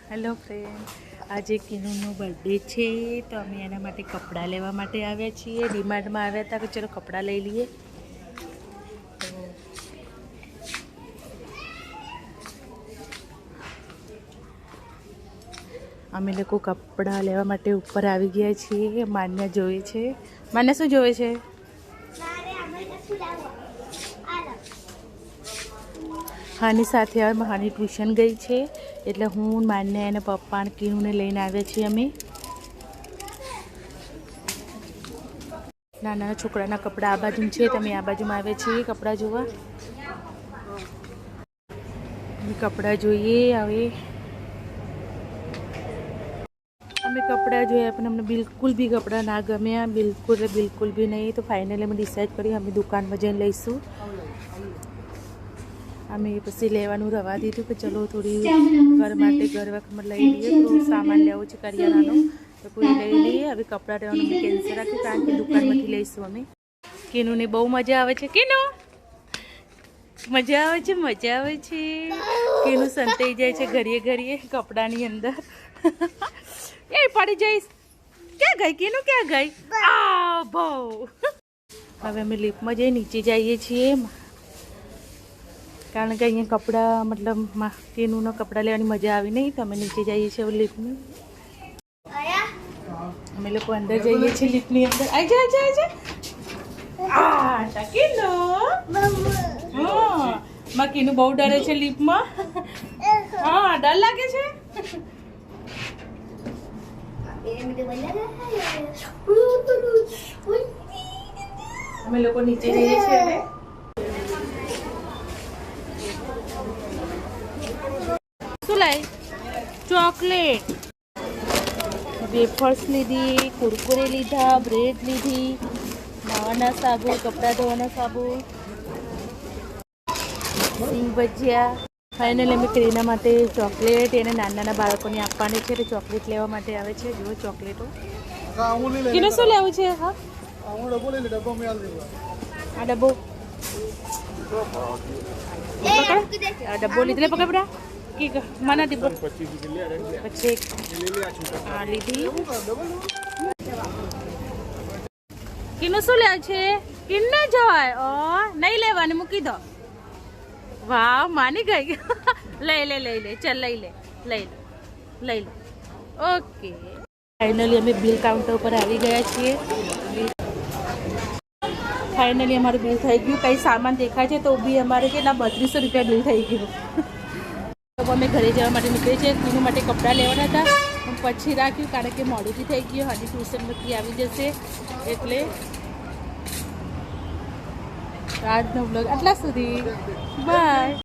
Hello friend, આજે કિનુનો birthday છે તો અમે એના માટે કપડાં લેવા માટે આવ્યા છીએ. ડીમાર્ટમાં આવ્યા હતા કે ચલો કપડાં લઈ લઈએ. તો અમે લોકો કપડાં લેવા માટે ઉપર આવી ગયા છીએ. માન્યા જોવે છે. માન્યા શું જોવે છે? હાની સાથે હવે હાની ટ્યુશન ગઈ છે એટલે હું માન્યા અને પપ્પા અને કિનુને લઈને આવ્યા છીએ અમે. નાના છોકરાના કપડાં આ બાજુ છે, તમે આ બાજુમાં આવ્યા છીએ કપડાં જોવા. કપડાં જોઈએ. હવે અમે કપડાં જોયા પણ અમને બિલકુલ બી કપડાં ના ગમ્યા, બિલકુલ બી નહીં. તો ફાઇનલી અમે ડિસાઈડ કરી અમે દુકાનમાં જઈને લઈશું. અમે પછી લેવાનું રવા દીધું કે ચલો થોડી ઘર માટે ઘર વખત લઈ લઈએ. થોડું સામાન લેવું છે કરિયાણાનો તો પૂરી લઈ લઈએ. હવે કપડાં લેવાનું અમે કેન્સલ રાખ્યું કારણ કે દુકાનમાંથી લઈશું અમે. કિનુને બહુ મજા આવે છે. કિનુ મજા આવે છે. કિનુ સંતાઈ જાય છે ઘડીએ કપડાની અંદર. એ પડી જઈશ. ક્યાં ગઈ કિનુ, ક્યાં ગઈ? આ બહુ. હવે અમે લિફ્ટમાં જઈ નીચે જઈએ છીએ કારણ કે અહીંયા કપડાં મતલબ કિનુના કપડાં લેવાની મજા આવી નહીં તો અમે નીચે જઈએ છીએ લિફ્ટની. અમે લોકો અંદર જઈએ છીએ લિફ્ટની અંદર. આવી જા કિનુ. હા કિનુ બહુ ડરે છે લિફ્ટમાં. હા ડર લાગે છે. અમે લોકો નીચે જઈએ છીએ હવે. શું લાઈ? ચોકલેટ, વેફર્સ લીધી, કુરકુરે લીધા, બ્રેડ લીધી, નાવાના સાબુ, કપડાં ધોવાના સાબુ, સિંગ ભજીયા. ફાઇનલી અમે ક્રીના માટે ચોકલેટ એને નાના બાળકોને આપવાની છે એટલે ચોકલેટ લેવા માટે આવે છે. જુઓ ચોકલેટો. કિનો શું લેવું છે? હા આ ડબ્બો લીધે પકડા મને ડિબ્બો પછી આ લીધી. કિનો શું લે છે? કિન ના જવાય. ઓ નહીં લેવાની, મૂકી દો. વાહ માની ગઈ. લઈ લે ચાલ લઈ લે. ઓકે ફાઇનલી અમે બિલ કાઉન્ટર ઉપર આવી ગયા છીએ. ફાઇનલી અમારું બિલ થઈ ગયું. કંઈ સામાન દેખાય છે તો બી અમારે કેટલા 3200 રૂપિયા બિલ થઈ ગયું. તો અમે ઘરે જવા માટે નીકળીએ છીએ. કિનુ માટે કપડાં લેવાના હતા પણ પછી રાખ્યું કારણ કે મોડું બી થઈ ગયું. હજી ટ્યુશનમાંથી આવી જશે એટલે આજનો બ્લોગ આટલા સુધી. બાય.